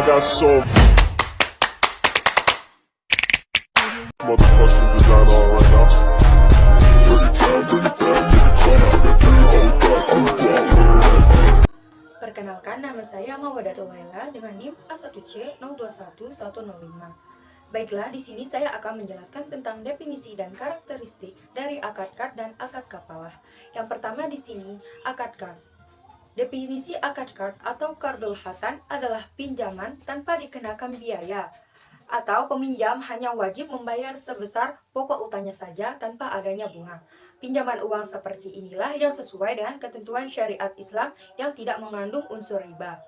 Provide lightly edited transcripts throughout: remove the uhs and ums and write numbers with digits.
got so motherfucking design on right now. Bring it down, bring it down, bring it down. I got 3 old thoughts, I'm down. Perkenalkan, nama saya Mawadatul Laila dengan NIM A1C021105. Baiklah, di sini saya akan menjelaskan tentang definisi dan karakteristik dari akad kard dan akad kafalah. Yang pertama di sini, akad kard. Definisi akad kard atau qardul hasan adalah pinjaman tanpa dikenakan biaya, atau peminjam hanya wajib membayar sebesar pokok utangnya saja tanpa adanya bunga. Pinjaman uang seperti inilah yang sesuai dengan ketentuan syariat Islam yang tidak mengandung unsur riba.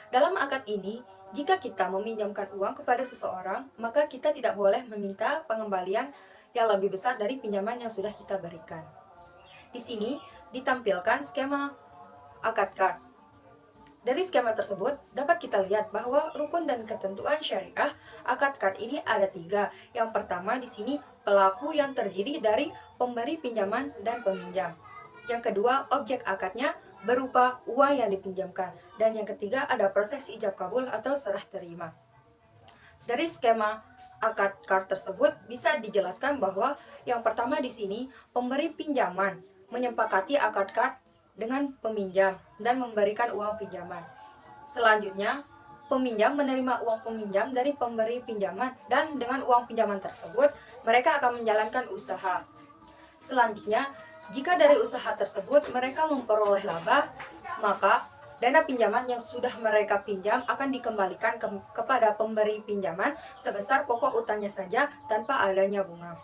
Dalam akad ini, jika kita meminjamkan uang kepada seseorang, maka kita tidak boleh meminta pengembalian yang lebih besar dari pinjaman yang sudah kita berikan. Di sini ditampilkan skema akad kard. Dari skema tersebut, dapat kita lihat bahwa rukun dan ketentuan syariah akad kard ini ada 3. Yang pertama di sini pelaku yang terdiri dari pemberi pinjaman dan peminjam. Yang kedua, objek akadnya berupa uang yang dipinjamkan. Dan yang ketiga, ada proses ijab kabul atau serah terima. Dari skema akad kard tersebut bisa dijelaskan bahwa yang pertama di sini pemberi pinjaman menyepakati akad kard dengan peminjam dan memberikan uang pinjaman. Selanjutnya, peminjam menerima uang peminjam dari pemberi pinjaman dan dengan uang pinjaman tersebut mereka akan menjalankan usaha. Selanjutnya, jika dari usaha tersebut mereka memperoleh laba, maka dana pinjaman yang sudah mereka pinjam akan dikembalikan kepada pemberi pinjaman sebesar pokok utangnya saja tanpa adanya bunga.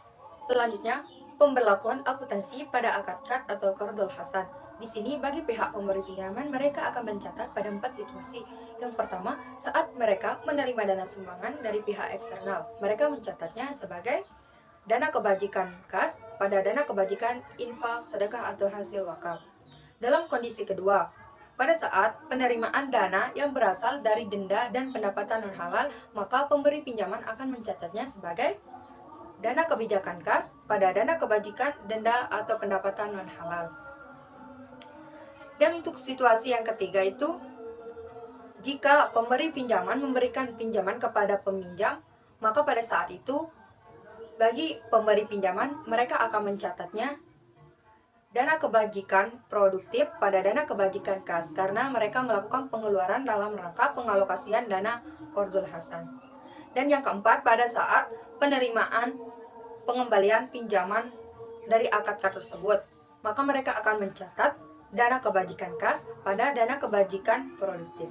Selanjutnya, pemberlakuan akuntansi pada akad kard atau qardul hasan. Di sini bagi pihak pemberi pinjaman mereka akan mencatat pada 4 situasi. Yang pertama, saat mereka menerima dana sumbangan dari pihak eksternal, mereka mencatatnya sebagai dana kebajikan kas pada dana kebajikan infak, sedekah atau hasil wakaf. Dalam kondisi kedua, pada saat penerimaan dana yang berasal dari denda dan pendapatan non halal, maka pemberi pinjaman akan mencatatnya sebagai dana kebijakan kas pada dana kebajikan denda atau pendapatan non halal. Dan untuk situasi yang ketiga itu, jika pemberi pinjaman memberikan pinjaman kepada peminjam, maka pada saat itu bagi pemberi pinjaman mereka akan mencatatnya dana kebajikan produktif pada dana kebajikan kas karena mereka melakukan pengeluaran dalam rangka pengalokasian dana qardul hasan. Dan yang keempat, pada saat penerimaan pengembalian pinjaman dari akad kard tersebut, maka mereka akan mencatat dana kebajikan kas pada dana kebajikan produktif.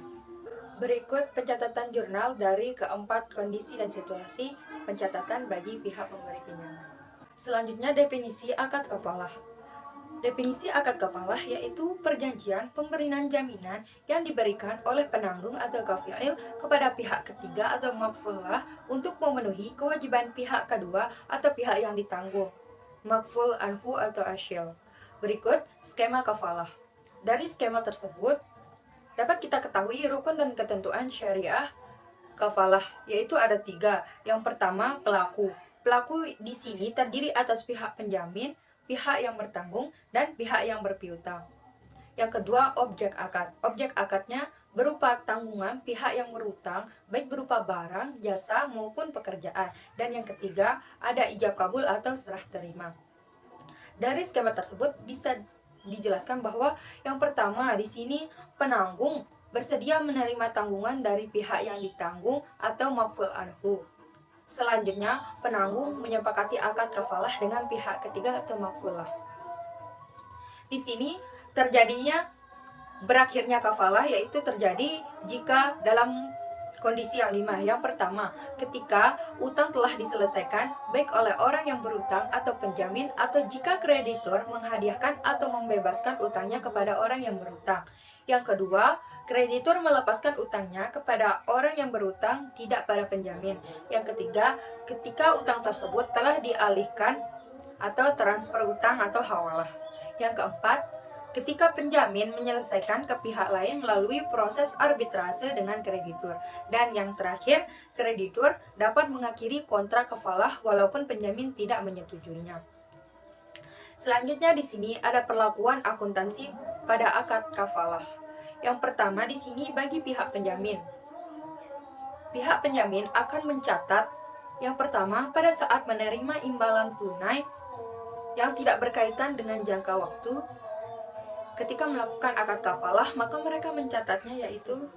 Berikut pencatatan jurnal dari keempat kondisi dan situasi pencatatan bagi pihak pemberi pinjaman. Selanjutnya, definisi akad kafalah. Definisi akad kafalah yaitu perjanjian pemberian jaminan yang diberikan oleh penanggung atau kafil kepada pihak ketiga atau makfulah untuk memenuhi kewajiban pihak kedua atau pihak yang ditanggung, makful anhu atau asyil. Berikut skema kafalah. Dari skema tersebut dapat kita ketahui rukun dan ketentuan syariah kafalah, yaitu ada 3. Yang pertama, pelaku. Pelaku di sini terdiri atas pihak penjamin, pihak yang bertanggung, dan pihak yang berpiutang. Yang kedua, objek akad. Objek akadnya berupa tanggungan pihak yang berutang, baik berupa barang, jasa, maupun pekerjaan. Dan yang ketiga, ada ijab kabul atau serah terima. Dari skema tersebut bisa dijelaskan bahwa yang pertama di sini penanggung bersedia menerima tanggungan dari pihak yang ditanggung atau makful anhu. Selanjutnya, penanggung menyepakati akad kafalah dengan pihak ketiga atau makfulah. Di sini terjadinya berakhirnya kafalah yaitu terjadi jika dalam kondisi yang 5. Yang pertama, ketika utang telah diselesaikan baik oleh orang yang berutang atau penjamin, atau jika kreditur menghadiahkan atau membebaskan utangnya kepada orang yang berutang. Yang kedua, kreditur melepaskan utangnya kepada orang yang berutang, tidak pada penjamin. Yang ketiga, ketika utang tersebut telah dialihkan atau transfer utang atau hawalah. Yang keempat, ketika penjamin menyelesaikan ke pihak lain melalui proses arbitrase dengan kreditur. Dan yang terakhir, kreditur dapat mengakhiri kontrak kafalah walaupun penjamin tidak menyetujuinya. Selanjutnya di sini ada perlakuan akuntansi pada akad kafalah. Yang pertama di sini bagi pihak penjamin. pihak penjamin akan mencatat yang pertama pada saat menerima imbalan tunai yang tidak berkaitan dengan jangka waktu. Ketika melakukan akad kafalah, maka mereka mencatatnya yaitu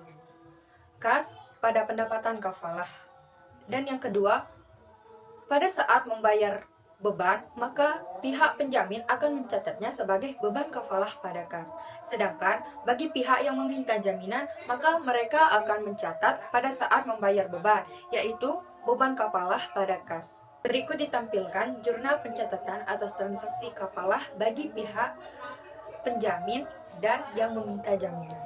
kas pada pendapatan kafalah. Dan yang kedua, pada saat membayar beban, maka pihak penjamin akan mencatatnya sebagai beban kafalah pada kas. Sedangkan bagi pihak yang meminta jaminan, maka mereka akan mencatat pada saat membayar beban, yaitu beban kafalah pada kas. Berikut ditampilkan jurnal pencatatan atas transaksi kafalah bagi pihak penjamin dan yang meminta jaminan.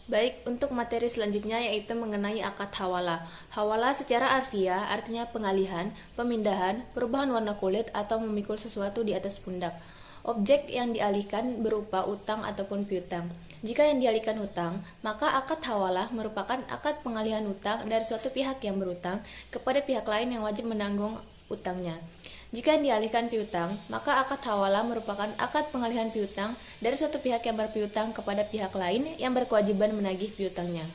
Baik, untuk materi selanjutnya yaitu mengenai akad hawalah. Hawalah secara harfiah artinya pengalihan, pemindahan, perubahan warna kulit atau memikul sesuatu di atas pundak. Objek yang dialihkan berupa utang ataupun piutang. Jika yang dialihkan hutang, maka akad hawalah merupakan akad pengalihan utang dari suatu pihak yang berutang kepada pihak lain yang wajib menanggung utangnya. Jika yang dialihkan piutang, maka akad hawalah merupakan akad pengalihan piutang dari suatu pihak yang berpiutang kepada pihak lain yang berkewajiban menagih piutangnya.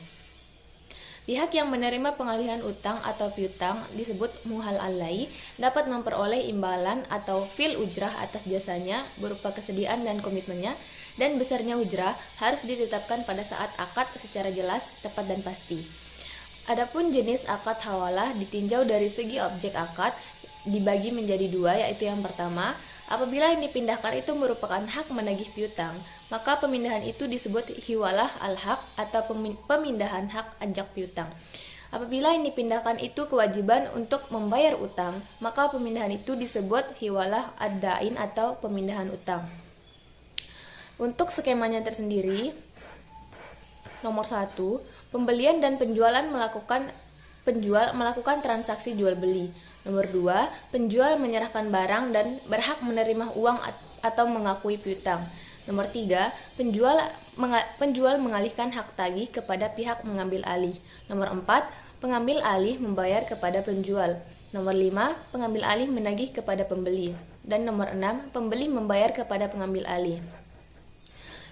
Pihak yang menerima pengalihan utang atau piutang disebut muhal alai dapat memperoleh imbalan atau fil ujrah atas jasanya berupa kesediaan dan komitmennya, dan besarnya ujrah harus ditetapkan pada saat akad secara jelas, tepat dan pasti. Adapun jenis akad hawalah ditinjau dari segi objek akad dibagi menjadi dua, yaitu yang pertama, apabila yang dipindahkan itu merupakan hak menagih piutang, maka pemindahan itu disebut hiwalah al-haq atau pemindahan hak ajak piutang. Apabila yang dipindahkan itu kewajiban untuk membayar utang, maka pemindahan itu disebut hiwalah ad-dain atau pemindahan utang. Untuk skemanya tersendiri, nomor 1, pembelian dan penjualan melakukan transaksi jual beli. Nomor 2, penjual menyerahkan barang dan berhak menerima uang atau mengakui piutang. Nomor 3, penjual mengalihkan hak tagih kepada pihak mengambil alih. Nomor 4, pengambil alih membayar kepada penjual. Nomor 5, pengambil alih menagih kepada pembeli. Dan nomor 6, pembeli membayar kepada pengambil alih.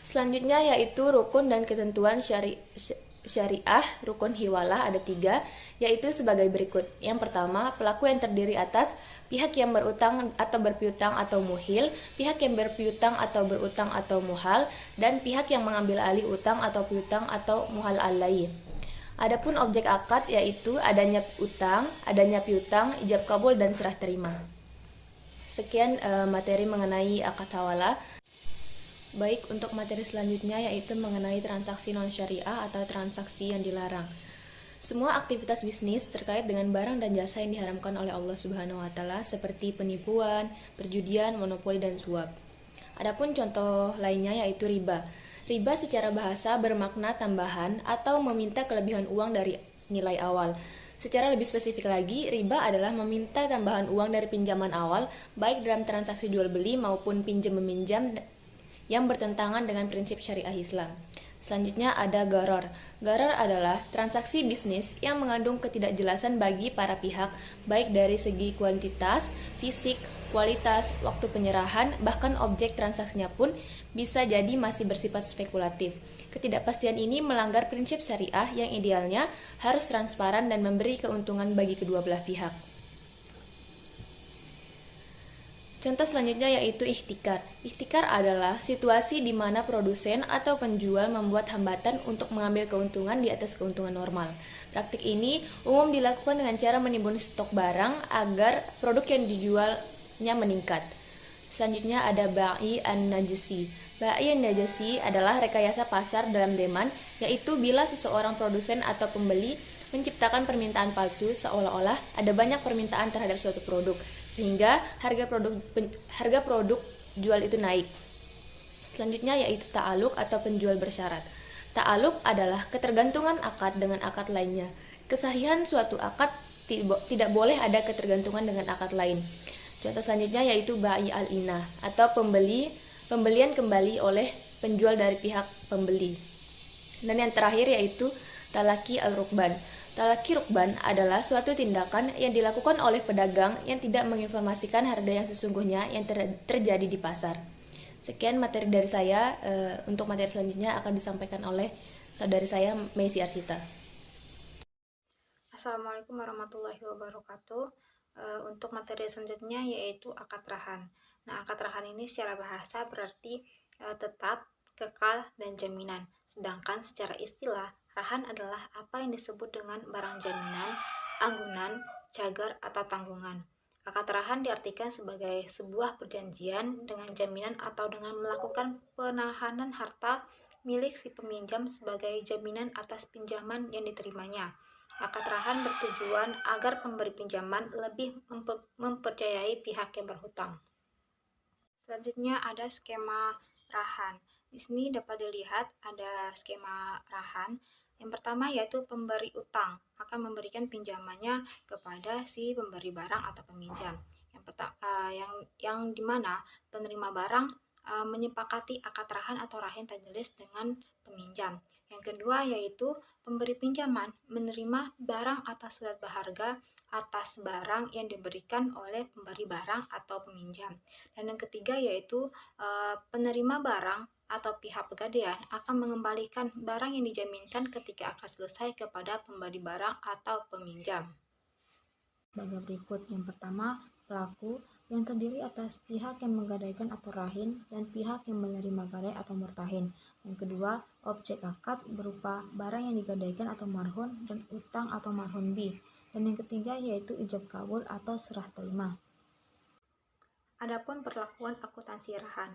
Selanjutnya yaitu rukun dan ketentuan syariah. Rukun hiwalah ada 3, yaitu sebagai berikut. Yang pertama, pelaku yang terdiri atas pihak yang berutang atau berpiutang atau muhil, pihak yang berpiutang atau berutang atau muhal, dan pihak yang mengambil alih utang atau piutang atau muhal alai. Adapun objek akad yaitu adanya utang, adanya piutang, ijab kabul dan serah terima. Sekian materi mengenai akad hawalah. Baik, untuk materi selanjutnya yaitu mengenai transaksi non-syariah atau transaksi yang dilarang. Semua aktivitas bisnis terkait dengan barang dan jasa yang diharamkan oleh Allah Subhanahu wa taala seperti penipuan, perjudian, monopoli dan suap. Adapun contoh lainnya yaitu riba. Riba secara bahasa bermakna tambahan atau meminta kelebihan uang dari nilai awal. Secara lebih spesifik lagi, riba adalah meminta tambahan uang dari pinjaman awal baik dalam transaksi jual beli maupun pinjam-meminjam yang bertentangan dengan prinsip syariah Islam. Selanjutnya ada gharar. Gharar adalah transaksi bisnis yang mengandung ketidakjelasan bagi para pihak, baik dari segi kuantitas, fisik, kualitas, waktu penyerahan, bahkan objek transaksinya pun bisa jadi masih bersifat spekulatif. Ketidakpastian ini melanggar prinsip syariah yang idealnya harus transparan dan memberi keuntungan bagi kedua belah pihak. Contoh selanjutnya yaitu ihtikar. Ihtikar adalah situasi di mana produsen atau penjual membuat hambatan untuk mengambil keuntungan di atas keuntungan normal. Praktik ini umum dilakukan dengan cara menimbun stok barang agar produk yang dijualnya meningkat. Selanjutnya ada ba'i an-najasi. Ba'i an-najasi adalah rekayasa pasar dalam demand, yaitu bila seseorang produsen atau pembeli menciptakan permintaan palsu seolah-olah ada banyak permintaan terhadap suatu produk, sehingga harga produk jual itu naik. Selanjutnya yaitu ta'aluk atau penjual bersyarat. Ta'aluk adalah ketergantungan akad dengan akad lainnya. Kesahihan suatu akad tidak boleh ada ketergantungan dengan akad lain. Contoh selanjutnya yaitu ba'i al-inah atau pembelian kembali oleh penjual dari pihak pembeli. Dan yang terakhir yaitu talaki al-rukban. Talaki rukban adalah suatu tindakan yang dilakukan oleh pedagang yang tidak menginformasikan harga yang sesungguhnya yang terjadi di pasar. Sekian materi dari saya. Untuk materi selanjutnya akan disampaikan oleh saudari saya, Messi Arsita. Assalamualaikum warahmatullahi wabarakatuh. Untuk materi selanjutnya yaitu akad rahan. Nah, akad rahan ini secara bahasa berarti tetap, kekal, dan jaminan. Sedangkan secara istilah, rahan adalah apa yang disebut dengan barang jaminan, anggunan, cagar, atau tanggungan. Akad rahan diartikan sebagai sebuah perjanjian dengan jaminan atau dengan melakukan penahanan harta milik si peminjam sebagai jaminan atas pinjaman yang diterimanya. Akad rahan bertujuan agar pemberi pinjaman lebih mempercayai pihak yang berhutang. Selanjutnya ada skema rahan. Di sini dapat dilihat ada skema rahan. Yang pertama yaitu pemberi utang akan memberikan pinjamannya kepada si pemberi barang atau peminjam. Yang dimana penerima barang menyepakati akad rahan atau rahin tertulis dengan peminjam. Yang kedua yaitu pemberi pinjaman menerima barang atas surat berharga atas barang yang diberikan oleh pemberi barang atau peminjam. Dan yang ketiga yaitu penerima barang atau pihak pegadaian akan mengembalikan barang yang dijaminkan ketika akan selesai kepada pemberi barang atau peminjam. Sebagai berikut, yang pertama pelaku yang terdiri atas pihak yang menggadaikan atau rahin dan pihak yang menerima gadai atau murtahin. Yang kedua, objek akad berupa barang yang digadaikan atau marhun dan utang atau marhun bih. Dan yang ketiga yaitu ijab kabul atau serah terima. Adapun perlakuan akuntansi rahan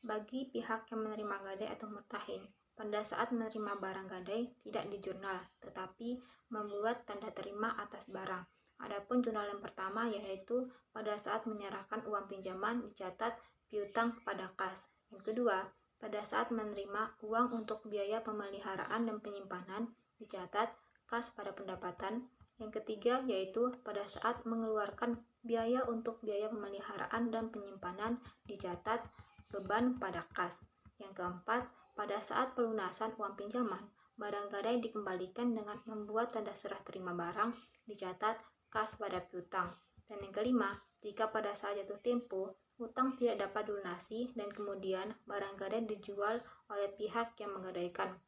bagi pihak yang menerima gadai atau murtahin, pada saat menerima barang gadai tidak dijurnal, tetapi membuat tanda terima atas barang. Adapun jurnal yang pertama yaitu pada saat menyerahkan uang pinjaman dicatat piutang pada kas. Yang kedua, pada saat menerima uang untuk biaya pemeliharaan dan penyimpanan dicatat kas pada pendapatan. Yang ketiga yaitu pada saat mengeluarkan biaya untuk biaya pemeliharaan dan penyimpanan dicatat beban pada kas. Yang keempat, pada saat pelunasan uang pinjaman, barang gadai dikembalikan dengan membuat tanda serah terima barang dicatat kas pada piutang. Dan yang kelima, jika pada saat jatuh tempo utang tidak dapat dilunasi dan kemudian barang gadai dijual oleh pihak yang menggadaikan,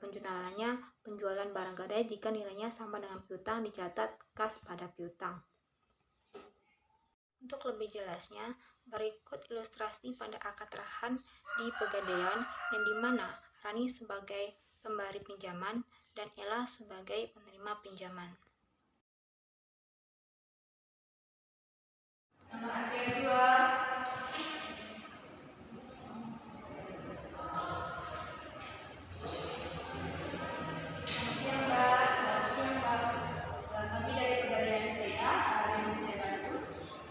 penjurnalannya penjualan barang gadai jika nilainya sama dengan piutang dicatat kas pada piutang. Untuk lebih jelasnya, berikut ilustrasi pada akad rahan di pegadaian yang dimana Rani sebagai pemberi pinjaman dan Ella sebagai penerima pinjaman.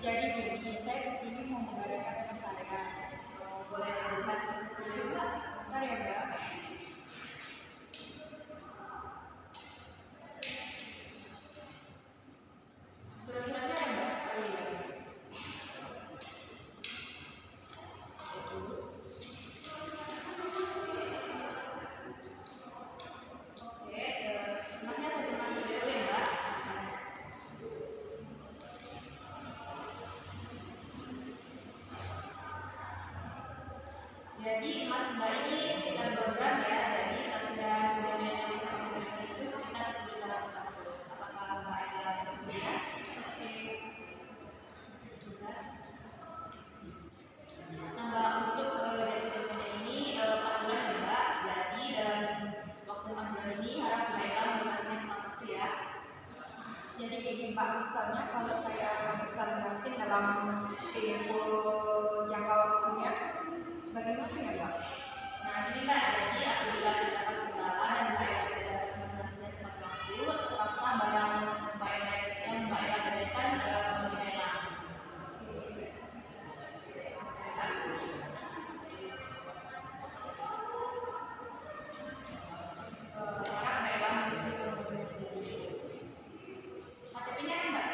Jadi gini, saya kesini mau mengadakan kesalahan. Boleh lihat dulu, Mbak? Bentar ya, Mbak. Surat-suratnya ada, Mbak? Oh iya. Oke, masnya satu mandi dulu ya, Mbak? Jadi Mas Mbak ini sekitar 2 gram ya, jadi taksiran kemudian yang sama dengan itu sekitar 700. Apakah Mbak Ella bersedia? Oke. Sudah. Nah Mbak, untuk dari kemudian ini 4 bulan ya Mbak, jadi dalam waktu 4 bulan ini harap Mbak Ella melunaskan tepat waktu ya. Jadi gini Mbak, misalnya kalau saya bisa lunasin dalam tempo jangka waktunya, bagaimana ya Mbak? Nah ini Mbak, jadi apabila kita dapat kendala dan Mbak Ella tidak dapat melunaskan tepat waktu, terpaksa barang Mbak Ella yang Mbak Ella gadaikan hilang. Harap Mbak Ella mengisi formulir dulu. KTP-nya kan Mbak?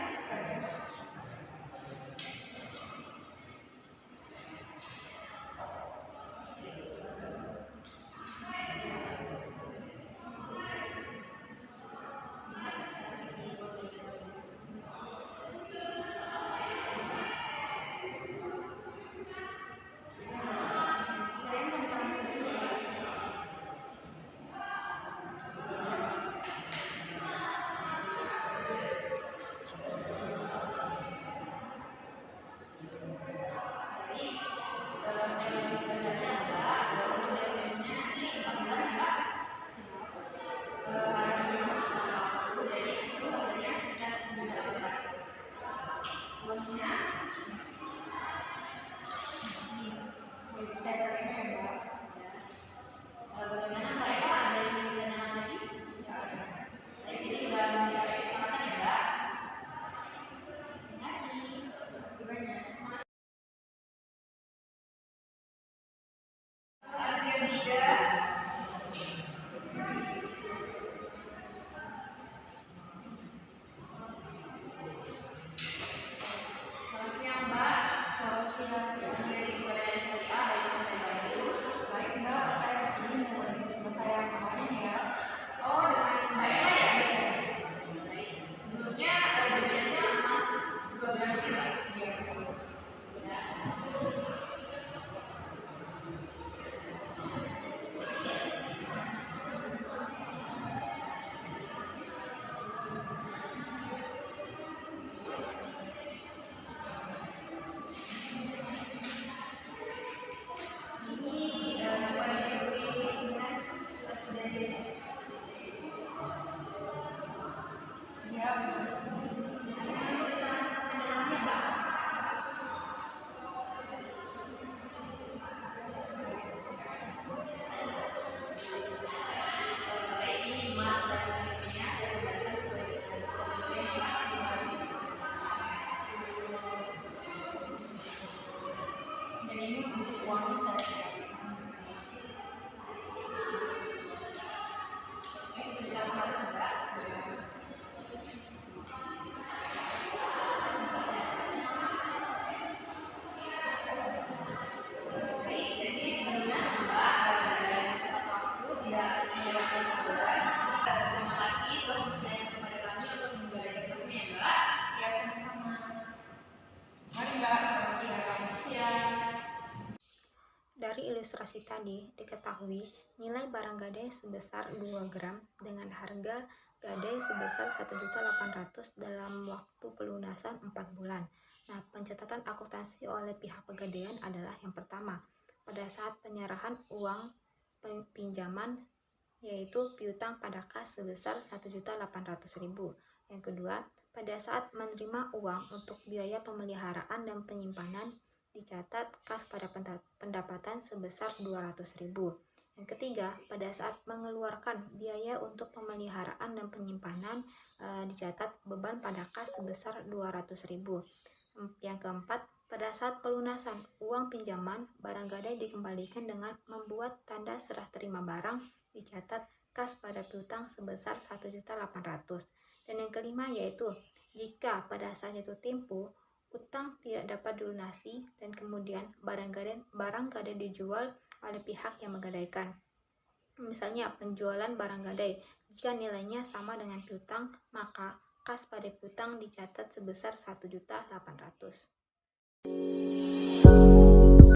tadi diketahui nilai barang gadai sebesar 2 gram dengan harga gadai sebesar 1.800.000 dalam waktu pelunasan 4 bulan. Nah, pencatatan akuntansi oleh pihak pegadaian adalah yang pertama, pada saat penyerahan uang pinjaman yaitu piutang pada kas sebesar 1.800.000. Yang kedua, pada saat menerima uang untuk biaya pemeliharaan dan penyimpanan dicatat kas pada pendapatan sebesar 200.000. Yang ketiga, pada saat mengeluarkan biaya untuk pemeliharaan dan penyimpanan dicatat beban pada kas sebesar 200.000. Yang keempat, pada saat pelunasan uang pinjaman, barang gadai dikembalikan dengan membuat tanda serah terima barang dicatat kas pada piutang sebesar 1.800.000. Dan yang kelima yaitu jika pada saat jatuh tempo utang tidak dapat dilunasi dan kemudian barang gadai dijual oleh pihak yang menggadaikan. Misalnya penjualan barang gadai, jika nilainya sama dengan piutang, maka kas pada piutang dicatat sebesar 1.800.000.